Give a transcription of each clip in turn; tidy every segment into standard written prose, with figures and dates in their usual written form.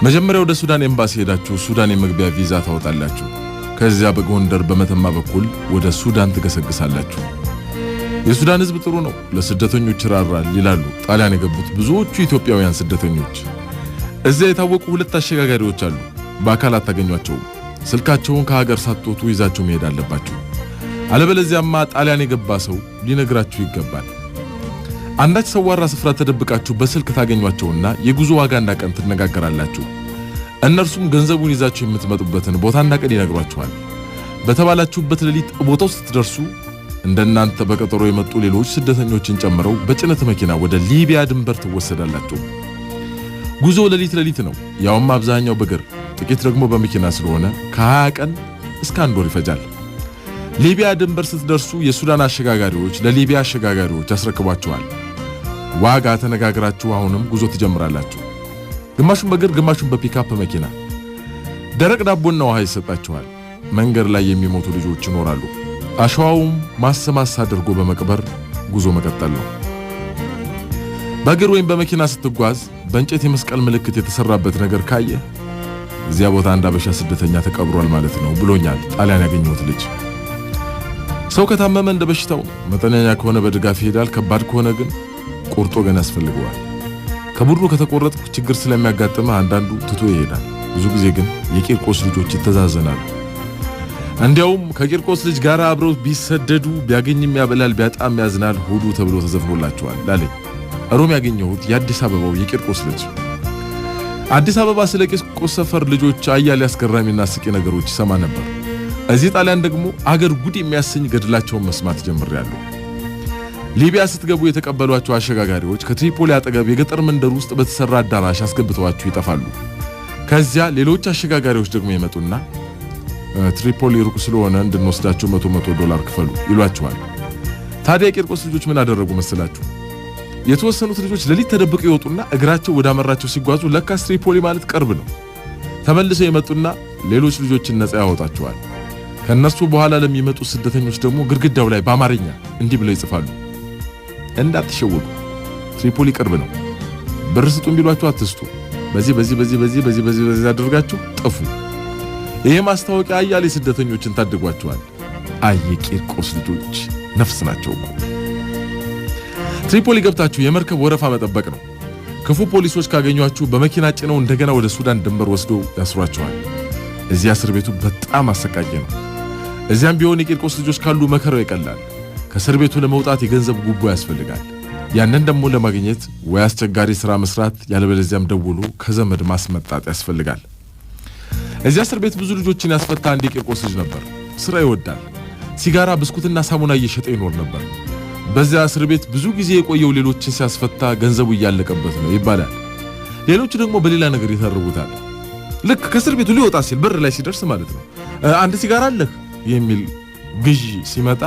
መጀመሪያ ወደ ሱዳን ኤምባሲ ሄዳችሁ ሱዳን የመግቢያ ቪዛ ታወጣላችሁ። ከዚያ በጎንደር በመተማ በኩል ወደ ሱዳን ትገሰግሳላችሁ። የሱዳን ህዝብ ጥሩ ነው፣ ለስደተኞች ይራራል ይላሉ ጣሊያን የገቡት ብዙዎቹ ኢትዮጵያውያን ስደተኞች። እዚያ የታወቁ ሁለት አሸጋጋሪዎች አሉ። በአካል አታገኟቸውም። ስልካቸውን ከሀገር ሳትወጡ ይዛችሁ መሄድ አለባችሁ። አለበለዚያማ ጣሊያን የገባ ሰው ሊነግራችሁ ይገባል። አንዳች ሰዋራ ስፍራ ተደብቃችሁ በስልክ ታገኟቸውና የጉዞ ዋጋና ቀን ትነጋገራላችሁ። እነርሱም ገንዘቡን ይዛችሁ የምትመጡበትን ቦታና ቀን ይነግሯችኋል። በተባላችሁበት ሌሊት ቦታው ስትደርሱ እንደናንተ በቀጠሮ የመጡ ሌሎች ስደተኞችን ጨምረው በጭነት መኪና ወደ ሊቢያ ድንበር ትወሰዳላችሁ። ጉዞ ሌሊት ነው፣ ያውም አብዛኛው በእግር ጥቂት ደግሞ በመኪና ስለሆነ ከ20 ቀን እስከ 1 ወር ይፈጃል። ሊቢያ ድንበር ስትደርሱ የሱዳን አሸጋጋሪዎች ለሊቢያ አሸጋጋሪዎች ያስረክቧችኋል። ዋጋ ተነጋግራችሁ አሁንም ጉዞ ትጀምራላችሁ። ግማሹን በእግር ግማሹን በፒካፕ መኪና። ደረቅ ዳቦና ውሃ ይሰጣችኋል። መንገድ ላይ የሚሞቱ ልጆች ይኖራሉ። አሸዋውም ማሰማስ አድርጎ በመቅበር ጉዞ መቀጠል ነው። በእግር ወይም በመኪና ስትጓዝ በእንጨት የመስቀል ምልክት የተሰራበት ነገር ካየ እዚያ ቦታ አንድ አበሻ ስደተኛ ተቀብሯል ማለት ነው ብሎኛል ጣሊያን ያገኘሁት ልጅ። ሰው ከታመመ እንደ በሽታው መጠነኛ ከሆነ በድጋፍ ይሄዳል። ከባድ ከሆነ ግን ቁርጦ ገና ያስፈልገዋል። ከቡድኑ ከተቆረጥኩ ችግር ስለሚያጋጥመ አንዳንዱ ትቶ ይሄዳል። ብዙ ጊዜ ግን የቂርቆስ ልጆች ይተዛዘናሉ። እንዲያውም ከቂርቆስ ልጅ ጋር አብረው ቢሰደዱ ቢያገኝም ያበላል ቢያጣም ያዝናል ሆዱ ተብሎ ተዘፍኖላቸዋል ላለኝ ሮም ያገኘሁት የአዲስ አበባው የቂርቆስ ልጅ። አዲስ አበባ ስለ ቂርቆስ ሰፈር ልጆች አያሌ አስገራሚና አስቂ ነገሮች ይሰማ ነበር። እዚህ ጣሊያን ደግሞ አገር ጉድ የሚያሰኝ ገድላቸውን መስማት ጀምሬያለሁ። ሊቢያ ስትገቡ የተቀበሏቸው አሸጋጋሪዎች ከትሪፖሊ አጠገብ የገጠር መንደር ውስጥ በተሰራ አዳራሽ አስገብተዋችሁ ይጠፋሉ። ከዚያ ሌሎች አሸጋጋሪዎች ደግሞ ይመጡና ትሪፖሊ ሩቅ ስለሆነ እንድንወስዳቸው $100 ክፈሉ ይሏቸዋል። ታዲያ የቂርቆስ ልጆች ምን አደረጉ መስላችሁ? የተወሰኑት ልጆች ሌሊት ተደብቀው ይወጡና እግራቸው ወደ አመራቸው ሲጓዙ ለካስ ትሪፖሊ ማለት ቅርብ ነው። ተመልሰው ይመጡና ሌሎች ልጆችን ነፃ ያወጣቸዋል። ከነሱ በኋላ ለሚመጡ ስደተኞች ደግሞ ግድግዳው ላይ በአማርኛ እንዲህ ብለው ይጽፋሉ፣ እንዳትሸወዱ ትሪፖሊ ቅርብ ነው፣ ብር ስጡን ቢሏችሁ አትስጡ፣ በዚህ አድርጋችሁ ጥፉ። ይሄ ማስታወቂያ አያሌ ስደተኞችን ታድጓቸዋል። የቂርቆስ ልጆች ነፍስ ናቸው እኮ። ትሪፖሊ ገብታችሁ የመርከብ ወረፋ መጠበቅ ነው። ክፉ ፖሊሶች ካገኟችሁ በመኪና ጭነው እንደገና ወደ ሱዳን ድንበር ወስደው ያስሯቸዋል። እዚያ እስር ቤቱ በጣም አሰቃቂ ነው። እዚያም ቢሆን የቂርቆስ ልጆች ካሉ መከራው ይቀላል። ከእስር ቤቱ ለመውጣት የገንዘብ ጉቦ ያስፈልጋል። ያንን ደግሞ ለማግኘት ወይ አስቸጋሪ ሥራ መስራት ያለበለዚያም ደውሎ ከዘመድ ማስመጣት ያስፈልጋል። እዚያ እስር ቤት ብዙ ልጆችን ያስፈታ አንድ የቂርቆስ ልጅ ነበር። ሥራ ይወዳል። ሲጋራ፣ ብስኩትና ሳሙና እየሸጠ ይኖር ነበር። በዚያ እስር ቤት ብዙ ጊዜ የቆየው ሌሎችን ሲያስፈታ ገንዘቡ እያለቀበት ነው ይባላል። ሌሎቹ ደግሞ በሌላ ነገር ይተርቡታል። ልክ ከእስር ቤቱ ሊወጣ ሲል በር ላይ ሲደርስ ማለት ነው አንድ ሲጋራ አለህ የሚል ግዢ ሲመጣ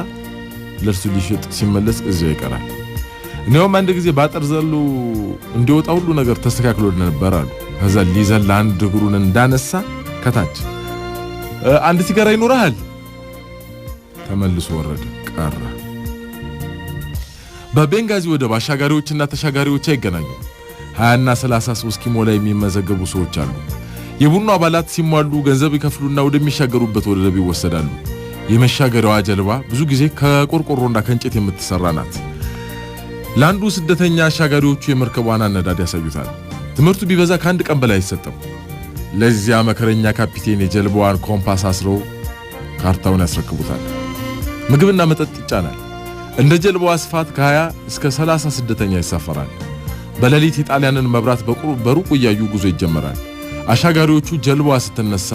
ለርሱ ሊሸጥ ሲመለስ እዚያው ይቀራል። እኔውም አንድ ጊዜ ባጠር ዘሎ እንዲወጣ ሁሉ ነገር ተስተካክሎ ነበር አሉ። ከዛ ሊዘል አንድ እግሩን እንዳነሳ ከታች አንድ ሲጋራ ይኖርሃል ተመልሶ ወረደ ቀረ። በቤንጋዚ ወደብ አሻጋሪዎችና ተሻጋሪዎች አይገናኙ። 20 እና 30 ሰው እስኪሞላ የሚመዘገቡ ሰዎች አሉ። የቡድኑ አባላት ሲሟሉ ገንዘብ ይከፍሉና ወደሚሻገሩበት ወደብ ይወሰዳሉ። የመሻገሪያዋ ጀልባ ብዙ ጊዜ ከቆርቆሮና ከእንጨት የምትሰራ ናት። ለአንዱ ስደተኛ አሻጋሪዎቹ የመርከቧን አነዳድ ያሳዩታል። ትምህርቱ ቢበዛ ከአንድ ቀን በላይ አይሰጥም። ለዚያ መከረኛ ካፒቴን የጀልባዋን ኮምፓስ አስረው ካርታውን ያስረክቡታል። ምግብና መጠጥ ይጫናል። እንደ ጀልባዋ ስፋት ከ20 እስከ 30 ስደተኛ ይሳፈራል። በሌሊት የጣሊያንን መብራት በሩቅ እያዩ ጉዞ ይጀመራል። አሻጋሪዎቹ ጀልባዋ ስትነሳ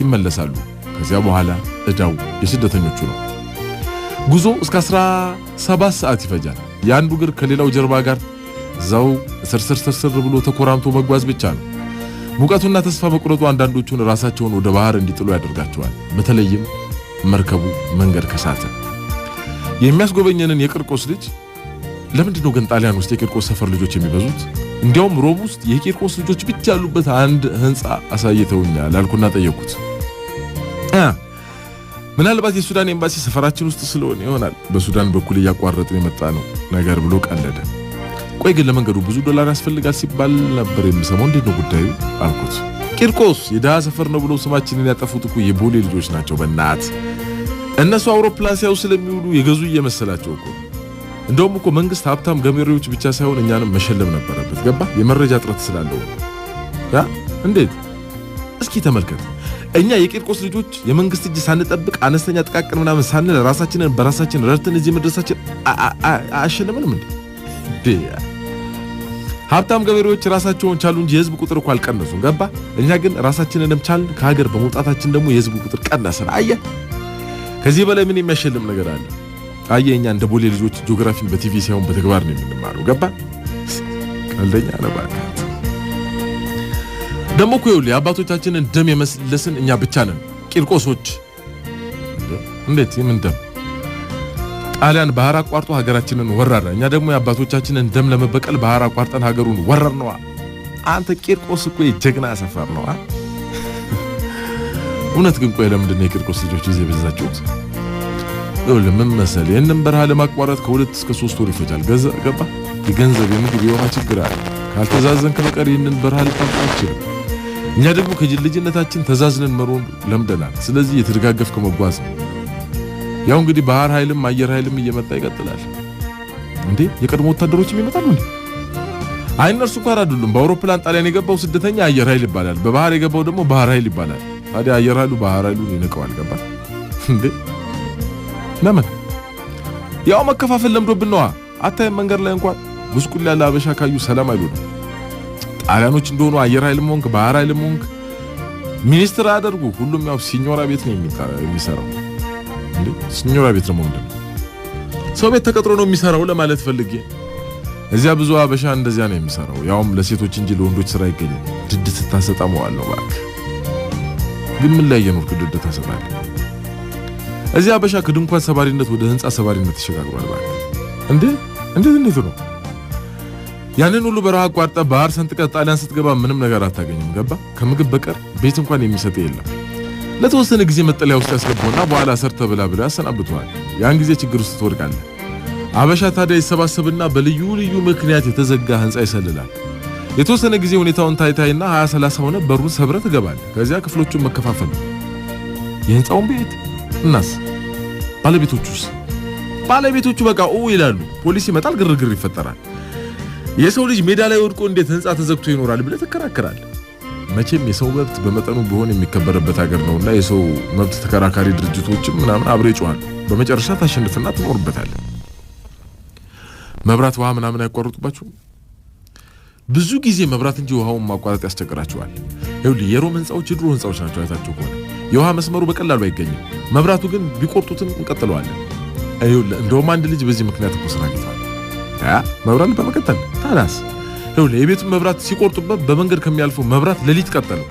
ይመለሳሉ። ከዚያ በኋላ እዳው የስደተኞቹ ነው። ጉዞ እስከ 17 ሰዓት ይፈጃል። የአንዱ እግር ከሌላው ጀርባ ጋር ዛው ስርስር ብሎ ተኮራምቶ መጓዝ ብቻ ነው። ሙቀቱና ተስፋ መቁረጡ አንዳንዶቹን ራሳቸውን ወደ ባህር እንዲጥሉ ያደርጋቸዋል። በተለይም መርከቡ መንገድ ከሳተ። የሚያስጎበኘንን የቂርቆስ ልጅ ለምንድን ነው ግን ጣሊያን ውስጥ የቂርቆስ ሰፈር ልጆች የሚበዙት? እንዲያውም ሮም ውስጥ የቂርቆስ ልጆች ብቻ ያሉበት አንድ ህንጻ አሳይተውኛል አልኩና ጠየቁት። ምናልባት የሱዳን ኤምባሲ ሰፈራችን ውስጥ ስለሆነ ይሆናል በሱዳን በኩል እያቋረጥን የመጣ ነው ነገር ብሎ ቀለደ። ቆይ ግን ለመንገዱ ብዙ ዶላር ያስፈልጋል ሲባል ነበር የምሰማው፣ እንዴት ነው ጉዳዩ አልኩት። ቂርቆስ የደሃ ሰፈር ነው ብለው ስማችንን ያጠፉት እኮ የቦሌ ልጆች ናቸው። በእናት እነሱ አውሮፕላን ሲያዩ ስለሚውሉ የገዙ እየመሰላቸው እኮ። እንደውም እኮ መንግስት ሀብታም ገበሬዎች ብቻ ሳይሆን እኛንም መሸለም ነበረበት። ገባ? የመረጃ እጥረት ስላለው እንዴት? እስኪ ተመልከት። እኛ የቂርቆስ ልጆች የመንግስት እጅ ሳንጠብቅ አነስተኛ ጥቃቅን ምናምን ሳንል ራሳችንን በራሳችን ረድተን እዚህ መድረሳችን አያሸልምንም እንዴ? ሀብታም ገበሬዎች ራሳቸውን ቻሉ እንጂ የህዝብ ቁጥር እኮ አልቀነሱም። ገባ? እኛ ግን ራሳችንንም ቻልን፣ ከሀገር በመውጣታችን ደግሞ የህዝብ ቁጥር ቀነሰ። አየህ፣ ከዚህ በላይ ምን የሚያሸልም ነገር አለ? አየህ፣ እኛ እንደ ቦሌ ልጆች ጂኦግራፊን በቲቪ ሳይሆን በተግባር ነው የምንማረው። ገባ? ቀልደኛ ነው ባካ። ደሞ እኮ ይኸውልህ የአባቶቻችንን ደም የመለስን እኛ ብቻ ነን ቂርቆሶች። እንዴት? የምን ደም? ጣሊያን ባህር አቋርጦ ሀገራችንን ወረረ። እኛ ደግሞ የአባቶቻችንን ደም ለመበቀል ባህር አቋርጠን ሀገሩን ወረር ነው። አንተ ቂርቆስ እኮ የጀግና ሰፈር ነው። እውነት ግን ቆይ ለምንድን ነው የቂርቆስ ልጆች ይዘህ በዛችሁት? ይኸውልህ ምን መሰለህ፣ ይህንን በረሃ ለማቋረጥ ከ2 እስከ 3 ወር ይፈጃል። ገባ? የገንዘብ የምግብ የውሃ ችግር አለ። ካልተዛዘንክ በቀር ይህንን በረሃ ልታልፍ አትችልም። እኛ ደግሞ ከልጅነታችን ተዛዝነን መሮን ለምደናል። ስለዚህ የተደጋገፍክ መጓዝ ነው። ያው እንግዲህ ባህር ኃይልም አየር ኃይልም እየመጣ ይቀጥላል። እንዴ የቀድሞ ወታደሮችም ይመጣሉ እንዴ? አይ እነርሱ እንኳን አይደሉም። በአውሮፕላን ጣሊያን የገባው ስደተኛ አየር ኃይል ይባላል። በባህር የገባው ደግሞ ባህር ኃይል ይባላል። ታዲያ አየር ኃይሉ ባህር ኃይሉን ይንቀዋል። ገባ እንዴ? ለምን? ያው መከፋፈል ለምዶብን ነዋ። አታይም? መንገድ ላይ እንኳን ጉስቁል ያለ አበሻ ካዩ ሰላም አይሉም። ጣሊያኖች እንደሆኑ አየር ኃይልም ሆንክ ባህር ኃይልም ሆንክ ሚኒስትር አያደርጉ። ሁሉም ያው ሲኞራ ቤት ነው የሚሰራው። እንዴ ሲኞራ ቤት ነው ምንድን ነው? ሰው ቤት ተቀጥሮ ነው የሚሰራው ለማለት ፈልጌ። እዚያ ብዙ አበሻ እንደዚያ ነው የሚሰራው። ያውም ለሴቶች እንጂ ለወንዶች ስራ አይገኝም። ድድ ስታሰጣ መዋል ነው ባክ። ግን ምን ላይ የኖርክ ድድ ታሰጣለህ? እዚያ አበሻ ከድንኳን ሰባሪነት ወደ ህንጻ ሰባሪነት ተሸጋግሯል ባክ። እንዴት ነው? ያንን ሁሉ በረሃ አቋርጠ ባህር ሰንጥቀ ጣሊያን ስትገባ ምንም ነገር አታገኝም። ገባ? ከምግብ በቀር ቤት እንኳን የሚሰጥ የለም። ለተወሰነ ጊዜ መጠለያ ውስጥ ያስገቡና በኋላ ሰርተ ብላ ያሰናብቱሃል። ያን ጊዜ ችግር ውስጥ ትወድቃለህ። አበሻ ታዲያ ይሰባሰብና በልዩ ልዩ ምክንያት የተዘጋ ህንጻ ይሰልላል። የተወሰነ ጊዜ ሁኔታውን ታይታይና 20-30 ሆነ በሩን ሰብረ ትገባለህ። ከዚያ ክፍሎቹን መከፋፈል። የህንጻውን ቤት እናስ ባለቤቶቹ በቃ ይላሉ። ፖሊስ ይመጣል፣ ግርግር ይፈጠራል። የሰው ልጅ ሜዳ ላይ ወድቆ እንዴት ህንጻ ተዘግቶ ይኖራል ብለህ ትከራከራለህ። መቼም የሰው መብት በመጠኑ ቢሆን የሚከበርበት ሀገር ነውና የሰው መብት ተከራካሪ ድርጅቶችም ምናምን አብረው ይጮሃሉ። በመጨረሻ ታሸንፍና ትኖርበታለህ። መብራት ውሃ ምናምን አይቋርጡባችሁም? ብዙ ጊዜ መብራት እንጂ ውሃውን ማቋረጥ ያስቸግራቸዋል። ይኸውልህ የሮም ህንጻዎች የድሮ ህንጻዎች ናቸው። አይታችሁ ከሆነ የውሃ መስመሩ በቀላሉ አይገኝም። መብራቱ ግን ቢቆርጡትም እንቀጥለዋለን። ይኸውልህ እንደውም አንድ ልጅ በዚህ ምክንያት እኮ ስራ አግኝቷል። መብራት በመቀጠል ታላስ ይኸውልህ የቤቱን መብራት ሲቆርጡበት በመንገድ ከሚያልፈው መብራት ሌሊት ቀጠለው።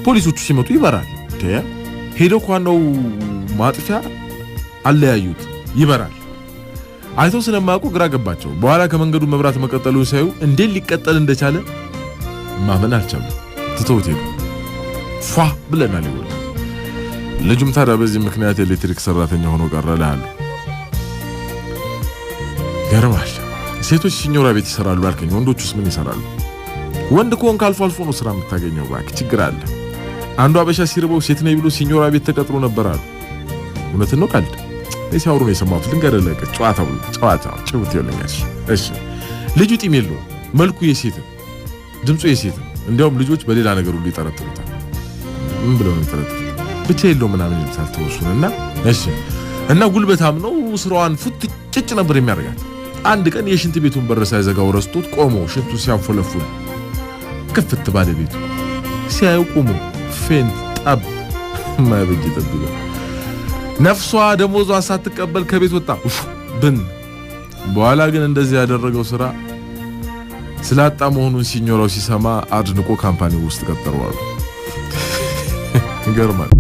ፖሊሶቹ ሲመጡ ይበራል። ሄደው ከዋናው ማጥፊያ አለያዩት፣ ይበራል። አይተው ስለማያውቁ ግራ ገባቸው። በኋላ ከመንገዱ መብራት መቀጠሉን ሳዩ እንዴት ሊቀጠል እንደቻለ ማመን አልቻሉም። ትተውት ሄዱ። ፏ ብለናል ይወል ልጁም ታዲያ በዚህ ምክንያት ኤሌክትሪክ ሰራተኛ ሆኖ ቀረላል። ገርማል። ሴቶች ሲኞራ ቤት ይሰራሉ አልከኝ፣ ወንዶቹስ ምን ይሰራሉ? ወንድ ከሆንክ አልፎ አልፎ ነው ስራ የምታገኘው። ባክ ችግር አለ። አንዱ አበሻ ሲርበው ሴት ነኝ ብሎ ሲኞራ ቤት ተቀጥሮ ነበር አሉ። እውነትን ነው ቀልድ? ሲያወሩ ነው የሰማሁት። ልንገርልህ፣ ጨዋታው ጭውት ይለኛል። እሺ ልጁ ጢም የለው፣ መልኩ የሴት ድምፁ የሴት። እንዲያውም ልጆች በሌላ ነገር ሁሉ ይጠረጥሩታል። ምን ብለው ነው ይጠረጥሩት? ብቻ የለው ምናምን ይልታል ተወሱንና። እሺ እና ጉልበታም ነው። ስራዋን ፍት ጭጭ ነበር የሚያደርጋት። አንድ ቀን የሽንት ቤቱን በር ሳይዘጋው ረስቶት ቆሞ ሽንቱ ሲያንፎለፉል ከፍት ባለ ቤቱ ሲያዩ ቆሞ ፌንት ጠብ ማይበጅ ተብሎ ነፍሷ ደሞዟን ሳትቀበል ከቤት ወጣ ብን። በኋላ ግን እንደዚህ ያደረገው ስራ ስላጣ መሆኑን ሲኞራው ሲሰማ አድንቆ ካምፓኒ ውስጥ ቀጠረዋል። ይገርማል።